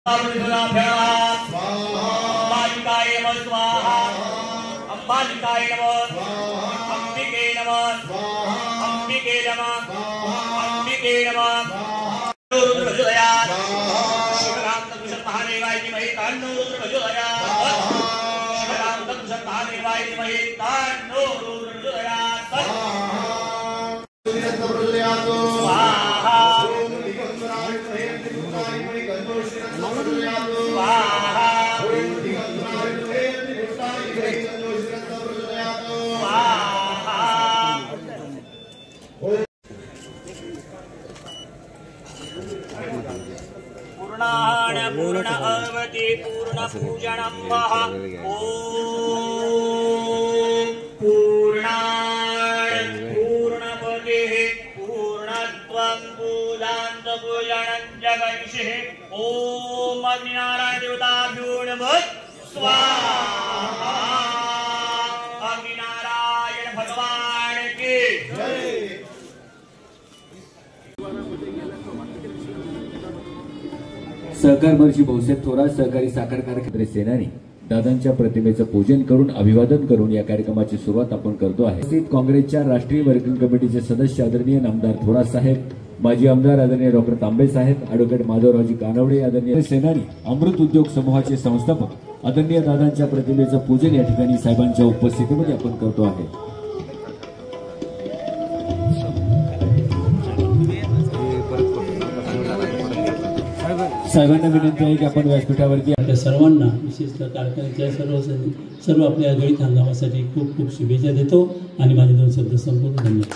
अंबालिकाय नमः स्वाहा अंबालिकाय नमः अंबिके नमः अंबिके नमः अंबिके नमः रुद्रजया शिवराम तत्पुरुष महादेवाय धीमहि तन्नो रुद्रजया शिवराम तत्पुरुष महादेवाय धीमहि तन्नो रुद्रजया स्वाहा पूर्णान पूर्ण अवति पूर्ण पूजनम वह ओम पूर्णान पूर्णपति पूर्णत्वं पूजान्त पूजनं जगन्षि ओम अग्निनारायण देवताभ्यो नमः स्वाहा अग्निनारायण भगवान की जय। सहकार महर्षी भाऊसाहेब थोरात सहकारी साखर कारखाने सेनानी दादांच्या प्रतिमेचं पूजन करून अभिवादन करून या कार्यक्रमाची सुरुवात आपण करतो आहे। काँग्रेसच्या राष्ट्रीय वर्किंग कमिटीचे सदस्य आदरणीय नामदार थोरात साहेब, माजी आमदार आदरणीय डॉक्टर तांबे साहेब, ॲडव्होकेट माधवरावजी कानवडे, आदरणीय सेनानी अमृत उद्योग समूहाचे संस्थापक आदरणीय दादांच्या प्रतिमेचं पूजन या ठिकाणी साहेबांच्या उपस्थितीमध्ये आपण करतो आहे। साहेबांना विनंती आहे की आपण व्यासपीठावरती आपल्या सर्वांना विशेषतः कारखान्याच्या सर्व आपल्या गळीत हंगामासाठी खूप खूप शुभेच्छा देतो आणि माझे दोन शब्द संपूर्ण धन्यवाद।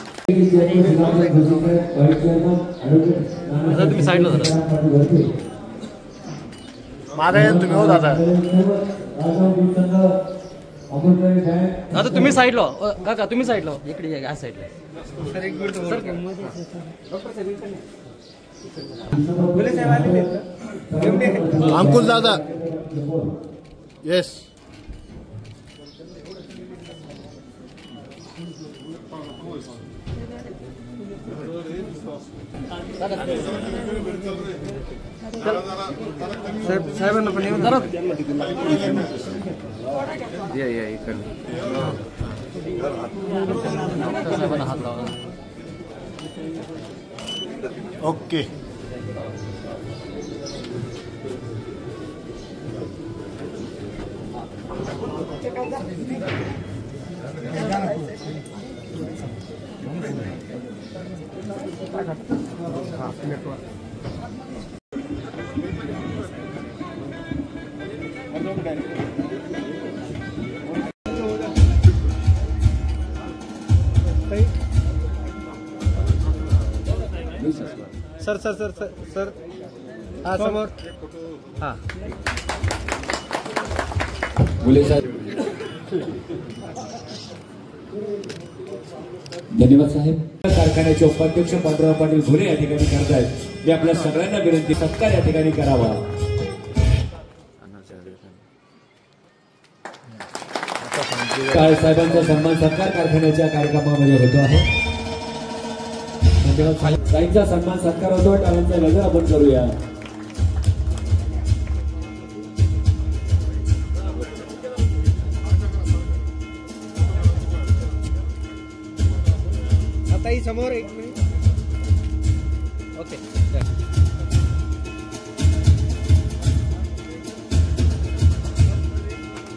तुम्ही साईडला तुम्ही हो दादा दादा तुम्ही साईडला काका तुम्ही साईडला इकडे या साईडला सर एक मिनिट अंकुश दादा यस साहेबांना पण येऊन जरा या इकडे साहेबांना हात लावा। Okay sir sir sir sir sir हा समोर हा बोले साहेब धन्यवाद साहेब। कारखान्याचे उपाध्यक्ष पांडुरंग पाटील घोले या ठिकाणी करतायत। मी आपल्या सगळ्यांना विनंती सत्कार या ठिकाणी करावा। साहेबांचा सन्मान सत्कार कारखान्याच्या कार्यक्रमामध्ये होतो आहे। साईंचा सन्मान सत्कार होतो, टाळ्यांचा गजर आपण करूया। आता समोर एक मिनिट ओके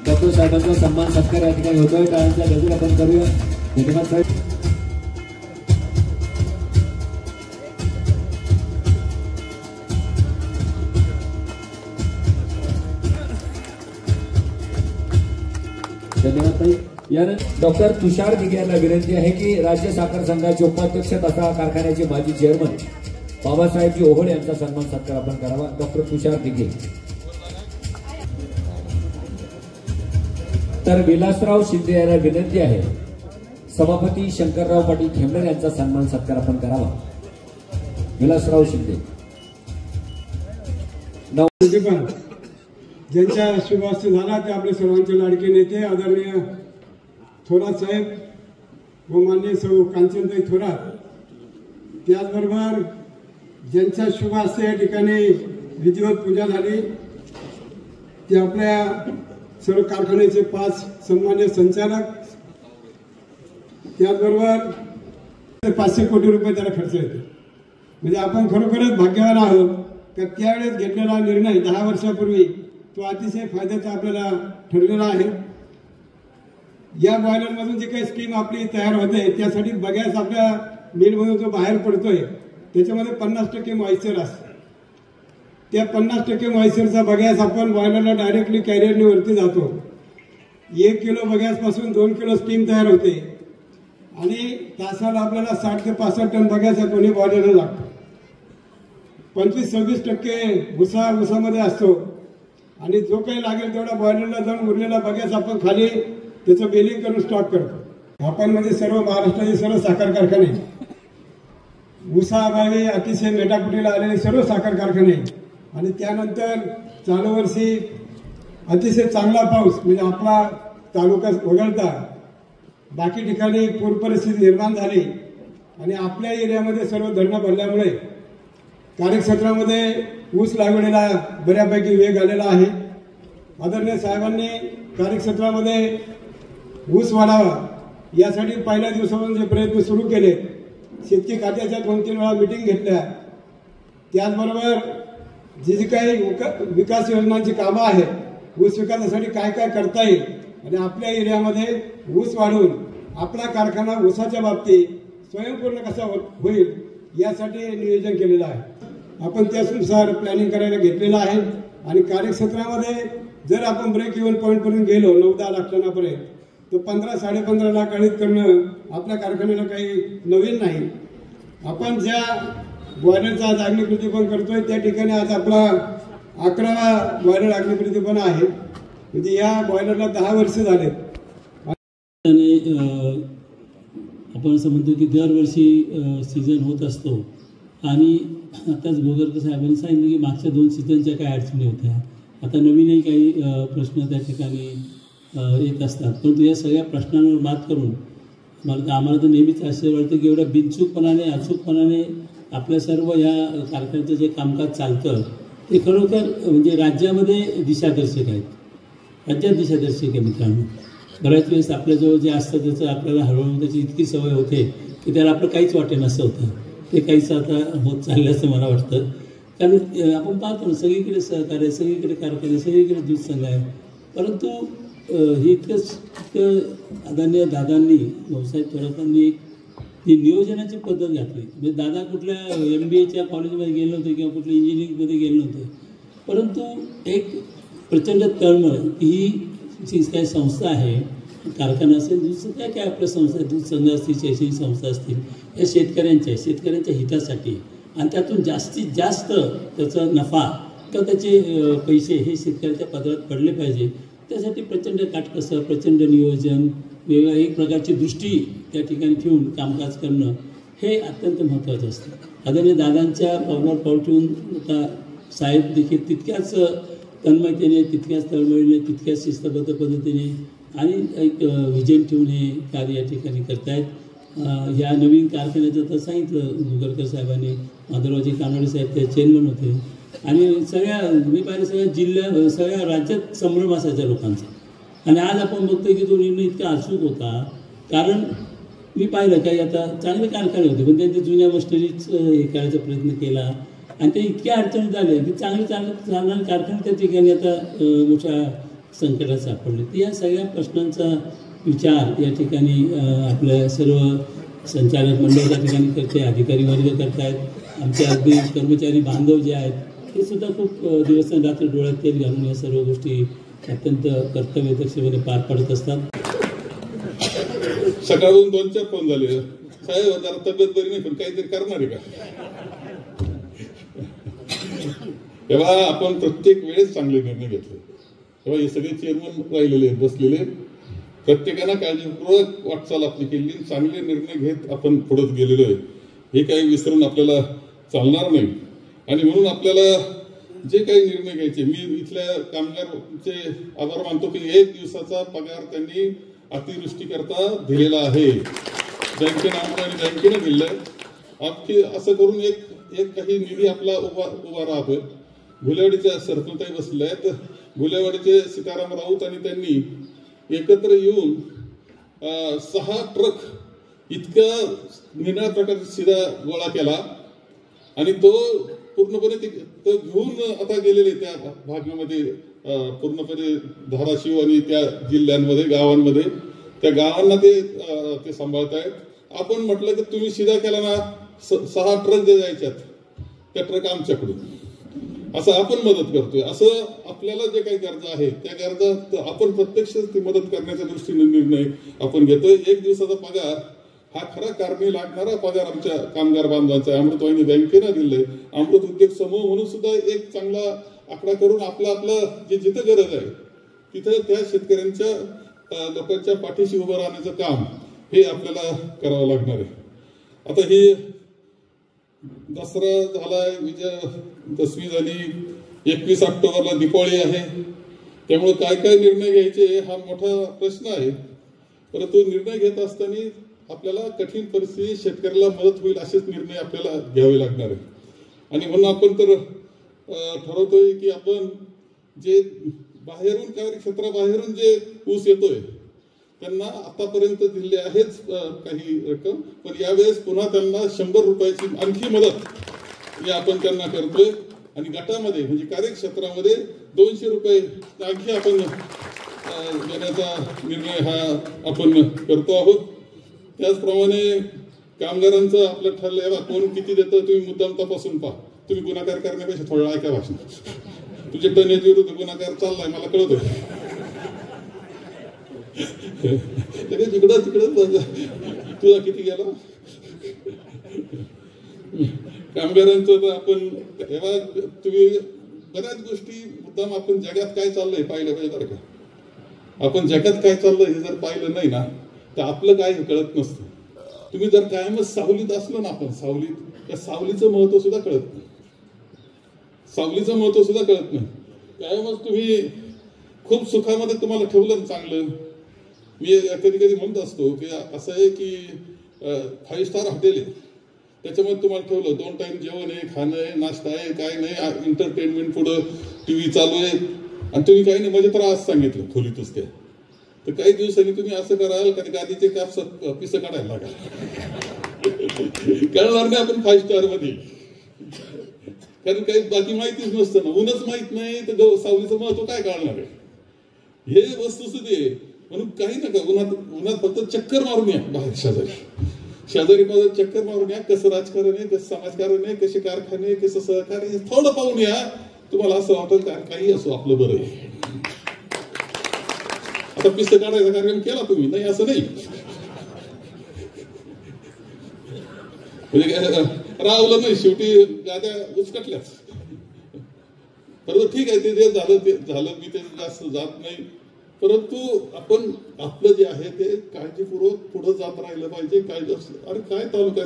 डॉक्टर साहेबांचा सन्मान सत्कार या ठिकाणी होतोय, टाळ्यांचा गजर आपण करूया। धन्यवाद साहेब। धन्यवाद ताई। यानंतर डॉक्टर तुषार दिघे यांना विनंती आहे की राज्य साखर संघाचे उपाध्यक्ष तथा कारखान्याचे माजी चेअरमन बाबासाहेबजी ओहोळ यांचा सन्मान सत्कार आपण करावा। डॉक्टर तुषार दिघे। तर विलासराव शिंदे यांना विनंती आहे सभापती शंकरराव पाटील खेमनर यांचा सन्मान सत्कार आपण करावा। विलासराव शिंदे। ज्यांच्या शुभास्ती झाला ते आपले सर्वांचे लाडके नेते आदरणीय थोरात साहेब व माननीय सौ कांचनताई थोरात, त्याचबरोबर ज्यांच्या शुभास्ती या ठिकाणी विधिवत पूजा झाली की आपल्या सर्व कारखान्याचे 5 सन्मान्य संचालक, त्याचबरोबर 500 कोटी रुपये त्याला खर्च येतो. म्हणजे आपण खरोखरच भाग्यवान आहोत का त्यावेळेस घेतलेला निर्णय 10 वर्षापूर्वी तो अतिशय फायद्याचा आपल्याला ठरलेला आहे. या बॉयलरमधून जे काही स्कीम आपली तयार होते त्यासाठी बगॅस आपल्या मिलमधून जो बाहेर पडतोय त्याच्यामध्ये 50% मॉइश्चर असतं. त्या 50% मॉइश्चरचा बगॅस आपण बॉयलरला डायरेक्टली कॅरियरने वरती जातो. 1 किलो बगॅसपासून 2 किलो स्टीम तयार होते आणि तासाला आपल्याला 60 ते 65 टन बगॅस या दोन्ही बॉयलरला लागतो. 25-26% भुसामध्ये असतो आणि जो काही लागेल तेवढा बॉयलरला जाऊन उरलेला बगॅस आपण खाली त्याचं बेलिंग करून स्टॉक करतो. आपण म्हणजे सर्व महाराष्ट्राचे सर्व साखर कारखाने, ऊसाअभावी अतिशय मेटाकुटीला आलेले सर्व साखर कारखाने आणि त्यानंतर चालू वर्षी अतिशय चांगला पाऊस म्हणजे आपला तालुका वगळता बाकी ठिकाणी पूर परिस्थिती निर्माण झाली आणि आपल्या एरियामध्ये सर्व धरणं भरल्यामुळे कार्यक्षेत्रामध्ये ऊस लागवडीला बऱ्यापैकी वेग आलेला आहे. आदरणीय साहेबांनी कार्यक्षेत्रामध्ये ऊस वाढावा यासाठी पहिल्या दिवसापासून जे प्रयत्न सुरू केले, शेतकी खात्याच्या 2-3 वेळा मीटिंग घेतल्या, त्याचबरोबर जी काही विकास योजनांची कामं आहेत ऊस विकासासाठी काय काय करता येईल आणि आपल्या एरियामध्ये ऊस वाढवून आपला कारखाना ऊसाच्या बाबतीत स्वयंपूर्ण कसा होईल यासाठी नियोजन केलेलं आहे. आपण त्यानुसार प्लॅनिंग करायला घेतलेलं आहे आणि कार्यक्षेत्रामध्ये जर आपण ब्रेक इव्हन पॉईंटपर्यंत गेलो 9-10 लाख टनापर्यंत तर 15-15.5 लाख अडीत करणं आपल्या कारखान्याला काही नवीन नाही. आपण ज्या बॉयलरचा आज अग्निप्रतिपण करतोय त्या ठिकाणी आज आपला 11वा बॉयलर अग्निप्रतिपण आहे. म्हणजे या बॉयलरला 10 वर्ष झाले. आपण असं म्हणतो की दरवर्षी सीझन होत असतो आणि आताच गोगरकर साहेबांनी सांगितलं की मागच्या 2 सीझनच्या काय अडचणी होत्या. आता नवीनही काही प्रश्न त्या ठिकाणी येत असतात. परंतु या सगळ्या प्रश्नांवर मात करून आम्हाला तर नेहमीच आश्चर्य वाटतं की एवढ्या बिनचूकपणाने अचूकपणाने आपल्या सर्व या कारखान्याचं जे कामकाज चालतं ते खरोखर म्हणजे राज्यामध्ये दिशादर्शक आहेत. राज्यात दिशादर्शक आहे मित्रांनो. बऱ्याच वेळेस आपल्याजवळ जे असतं त्याचं आपल्याला हळूहळू त्याची इतकी सवय होते की त्याला आपलं काहीच वाटे नसं होतं. ते काहीच आता होत चाललं असं मला वाटतं. कारण आपण पाहतो ना सगळीकडे सहकार्य, सगळीकडे कारखाने, सगळीकडे दूध संघ आहे. परंतु हे इतकं आदरणीय दादांनी भाऊसाहेब थोरातांनी एक ही नियोजनाची पद्धत घातली. म्हणजे दादा कुठल्या MBAच्या कॉलेजमध्ये गेले नव्हते किंवा कुठल्या इंजिनिअरिंगमध्ये गेले नव्हते, परंतु एक प्रचंड तळमळ ही जी काही संस्था आहे, कारखाना असेल, दूध काय आपल्या संस्था, दूध संघ असतील, शैक्षणिक संस्था असतील, या शेतकऱ्यांच्या हितासाठी आणि त्यातून जास्तीत जास्त त्याचा नफा किंवा त्याचे पैसे हे शेतकऱ्याच्या पदरात पडले पाहिजे. त्यासाठी प्रचंड काटकसर, प्रचंड नियोजन, वेगळ्या एक प्रकारची दृष्टी त्या ठिकाणी ठेवून कामकाज करणं हे अत्यंत महत्त्वाचं असतं. आदरणीय दादांच्या पावलावर पाऊल ठेवून आता साहेब देखील तितक्याच तन्मयतेने, तितक्याच तळमळीने, तितक्याच शिस्तबद्ध पद्धतीने आणि एक विजन ठेवून हे कार्य या ठिकाणी करतायत. ह्या नवीन कारखान्याचं तर सांगितलं गोगरकर साहेबांनी, माधवरावजी कानडे साहेब त्या चेअरमन होते आणि सगळ्या मी पाहिलं सगळ्या राज्यात संभ्रम असायचा लोकांचा. आणि आज आपण बघतोय की तो निर्णय इतका अचूक होता. कारण मी पाहिलं काही आता चांगले कारखाने होते पण त्यांच्या जुन्या मशिनरीच हे करायचा प्रयत्न केला आणि ते इतक्या अडचणीत आले की चालणारे कारखाने त्या ठिकाणी आता मोठ्या संकटात सापडले. तर या सगळ्या प्रश्नांचा विचार या ठिकाणी आपल्या सर्व संचालक मंडळ त्या ठिकाणी करते, अधिकारी वर्ग करतायत, आमचे अगदी कर्मचारी बांधव जे आहेत हे सुद्धा खूप दिवस रात्र डोळ्यात तेल घालून या सर्व गोष्टी अत्यंत कर्तव्यदक्षपणे पार पाडत असतात. सकाळून 2-4 फोन झाले, साहेब जरा तब्येत बरी नाही पण काहीतरी करणार आहे का. तेव्हा आपण प्रत्येक वेळेस चांगले निर्णय घेतले. तेव्हा हे सगळे चेअरमन राहिलेले बसलेले, प्रत्येकानं काळजीपूर्वक वाटचाल आपली केली, चांगले निर्णय घेत आपण पुढे गेलेलो आहे. हे काही विसरून आपल्याला चालणार नाही. आणि म्हणून आपल्याला जे काही निर्णय घ्यायचे, मी इथल्या कामगारचे आभार मानतो की 1 दिवसाचा पगार त्यांनी अतिवृष्टी करता दिलेला आहे. बँकेनं आणि बँकेनं दिलंय. अख्खी असं करून एक काही निधी आपला उभा राहतोय. गुलेवाडीच्या सरपंचताई बसलेल्या आहेत. गुलेवाडीचे सीताराम राऊत आणि त्यांनी एकत्र येऊन 6 ट्रक इतक्या निराळ्या प्रकारचा शिधा गोळा केला आणि तो पूर्णपणे तो घेऊन आता गेलेले त्या भागामध्ये पूर्णपणे धाराशिव आणि त्या जिल्ह्यांमध्ये गावांमध्ये त्या गावांना ते सांभाळत आहेत. आपण म्हटलं की तुम्ही शिधा केला ना 6 ट्रक जे जायच्यात त्या ट्रक आमच्याकडून असं आपण मदत करतोय. असं आपल्याला जे काही गरजा आहे त्या गरजा आपण प्रत्यक्ष ती मदत करण्याच्या दृष्टीने निर्णय आपण घेतोय. 1 दिवसाचा पगार हा खरा कारणी लागणारा पगार आमच्या कामगार बांधवांचा आहे. अमृतवाहिनी बँकेनं दिलंय. अमृत उद्योग समूह म्हणून सुद्धा एक चांगला आकडा करून आपलं जे जिथं गरज आहे तिथं त्या शेतकऱ्यांच्या लोकांच्या पाठीशी उभं राहण्याचं काम हे आपल्याला करावं लागणार आहे. आता ही दसरा झालाय, विजयादशमी झाली, 21 ऑक्टोबरला दिवाळी आहे. त्यामुळे काय काय निर्णय घ्यायचे हा मोठा प्रश्न आहे. परंतु निर्णय घेत असताना आपल्याला कठीण परिस्थिती शेतकऱ्याला मदत होईल असेच निर्णय आपल्याला घ्यावे लागणार आहे. आणि म्हणून आपण तर ठरवतोय की आपण जे बाहेरून काही क्षेत्राबाहेरून जे ऊस येतोय त्यांना आतापर्यंत दिले आहेच काही रक्कम, पण यावेळेस पुन्हा त्यांना 100 रुपयाची आणखी मदत आपण त्यांना करतोय. आणि गटामध्ये म्हणजे कार्यक्षेत्रामध्ये 200 रुपये आणखी आपण देण्याचा निर्णय हा आपण करतो आहोत. त्याचप्रमाणे कामगारांचं आपलं ठरलंय बा कोण किती देतं तुम्ही मुद्दाम तपासून पहा. तुम्ही गुन्हागार करण्यापेक्षा थोडं ऐका भाषण. तुझे टनेज विरुद्ध गुन्हागार चाललाय मला कळतोय. तिकडं तुझा किती गेला. कामगारांचं तर आपण तेव्हा तुम्ही बऱ्याच गोष्टी मुद्दाम आपण जगात काय चाललंय पाहिलं पाहिजे. बरं का आपण जगात काय चाललंय हे जर पाहिलं नाही ना तर आपलं काय हे कळत नसतं. तुम्ही जर कायमच सावलीत असलो ना आपण सावलीत त्या सावलीचं महत्व सुद्धा कळत नाही. सावलीचं महत्व सुद्धा कळत नाही. कायमच तुम्ही खूप सुखामध्ये तुम्हाला ठेवलं चांगलं. मी कधी कधी म्हणत असतो की असं आहे की 5 स्टार हॉटेल आहे त्याच्यामध्ये तुम्हाला ठेवलं 2 टाइम जेवण आहे, खाणं आहे, नाश्ता आहे, काय नाही, एंटरटेनमेंट पुढं टीव्ही चालू आहे आणि तुम्ही काही नाही म्हणजे तर आज सांगितलं खोलीतच त्या. तर काही दिवसांनी तुम्ही असं कराल का गादीचे काप पिसं काढायला लागाल. कळणार नाही आपण 5 स्टार मध्ये. कारण काही बाकी माहितीच नसतं ना. ऊनच माहित नाही तर सावलीचं महत्व काय कळणार आहे. हे वस्तुस्थिती आहे. म्हणून काही नका उन्हात फक्त चक्कर मारून या बाहेर शेजारी चक्कर मारून या. कसं राजकारण आहे, कसं समाजकारण आहे, कसे कारखाने, कसं सहकार्य थोडं पाहून या. तुम्हाला असं वाटेल काही असो आपलं बरं आहे. आता पिस्ते काढायचा कार्यक्रम केला तुम्ही नाही असं नाही रावलं नाही शेवटी गाद्या उचकटल्याच. परंतु ठीक आहे ते जे झालं मी ते जास्त जात नाही. परंतु आपण आपलं जे आहे ते काळजीपूर्वक पुढे जात राहिलं पाहिजे. काळजी अरे काय तालुका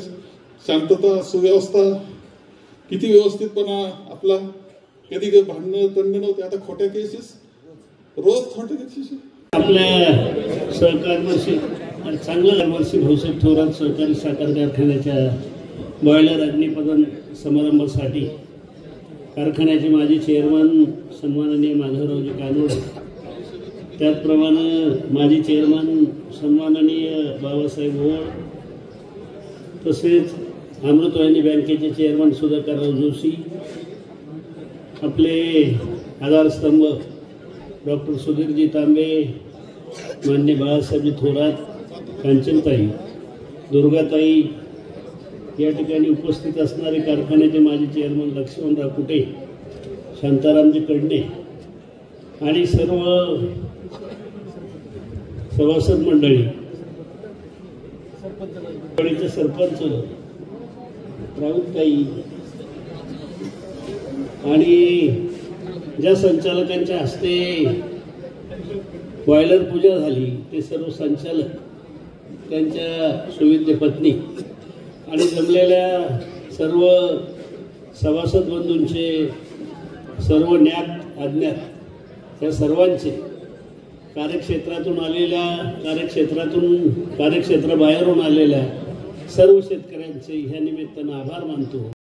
शांतता सुव्यवस्था किती व्यवस्थितपणा आपला. कधी भांडणं तंडणं नव्हते. आता खोट्या केसेस रोज खोट्या केसेस. आपल्या सहकारवर्षी चांगलं वर्षी भाऊसाहेब थोरात सहकारी साखर कारखान्याच्या बॉयलर अग्निप्रदान समारंभासाठी कारखान्याचे माजी चेअरमन सन्माननीय माधवरावजी कानोड, त्याचप्रमाणे माजी चेअरमन सन्माननीय बाबासाहेब ओळ, तसेच अमृतवाहिनी बँकेचे चेअरमन सुधाकरराव जोशी, आपले आधारस्तंभ डॉक्टर सुधीरजी तांबे, मान्य बाळासाहेबजी थोरात, कांचनताई, दुर्गाताई, या ठिकाणी उपस्थित असणारे कारखान्याचे माजी चेअरमन लक्ष्मणराव कुटे, शांतारामजी कडणे आणि सर्व सभासद मंडळी, सरपंच राऊतताई आणि ज्या संचालकांच्या हस्ते बॉयलर पूजा झाली ते सर्व संचालक, त्यांच्या सुविद्य पत्नी आणि जमलेल्या सर्व सभासद बंधूंचे, सर्व ज्ञात अज्ञात या सर्वांचे, कार्यक्षेत्रातून आलेल्या, कार्यक्षेत्राबाहेरून आलेल्या सर्व शेतकऱ्यांचे ह्या निमित्तानं आभार मानतो.